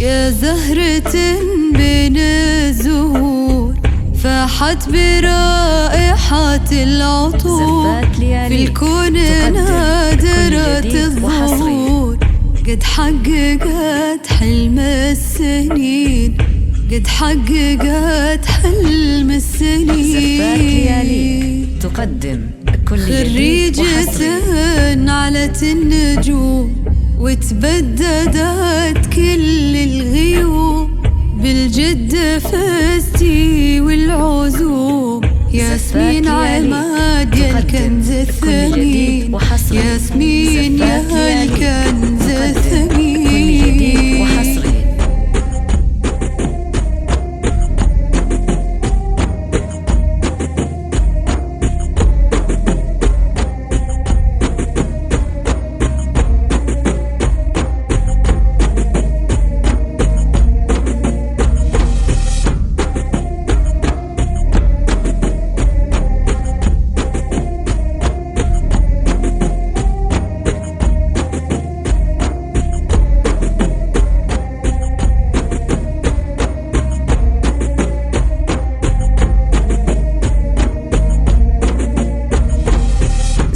يا زهرة بين الزهور فاحت برائحة العطور، في الكون نادرة الظهور، قد حققت حلم السنين، قد حققت حلم السنين. تقدم كل خريجة علت النجوم وتبددت كل الغيوم، بالجد فزتي والعزوم، ياسمين عماد يا الكنز الثمين، ياسمين يا الكنز الثمين.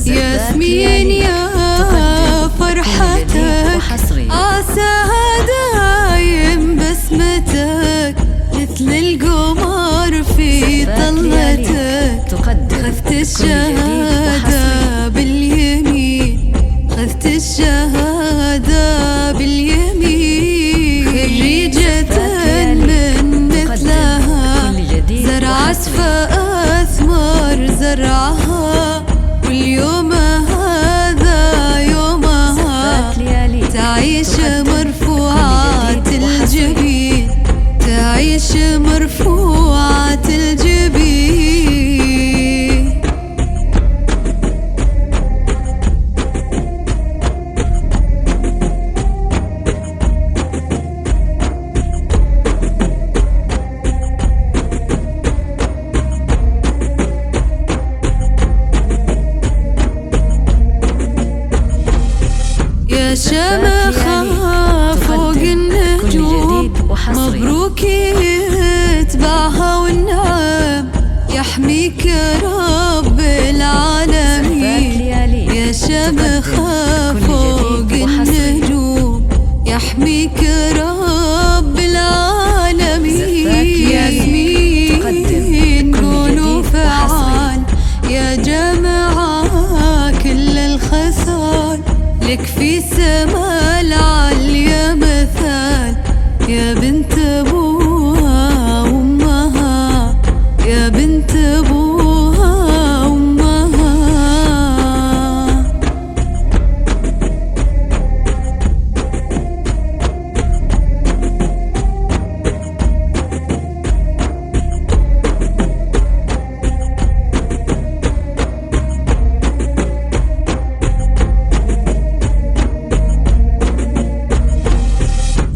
ياسمين يا فرحتك عساها دايم بسمتك، مثل القمر في طلتك، خذت الشهادة باليمين، خذت الشهادة باليمين. خريجة من مثلها زرعت فأثمر زرعها، واليوم هذا يومها تعيش مرفوعات الجبين، تعيش مرفوعات الجبين. يا شمخة فوق النجوم مبروك يتبعها والنعم، يحميك رب العالمين. يا شمخة فوق النجوم يحميك رب العالمين. ياسمين كونوا فعال يا جماعة كل الخصال، لك في السما العالية مثال، يا بنت أبوها وأمها، يا بنت أبوها وأمها.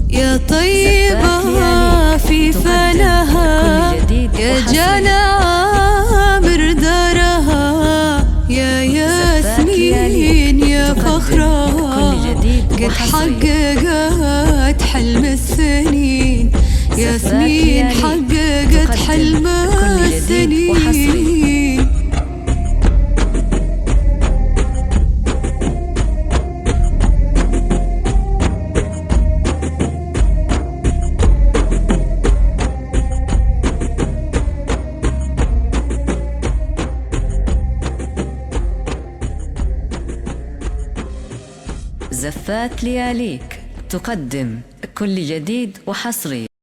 يا طيبة في فنها، يا جانا عامر دارها، يا ياسمين يا فخرها، قد حققت حلم السنين، ياسمين حققت حلم السنين. زفات لياليك تقدم كل جديد وحصري.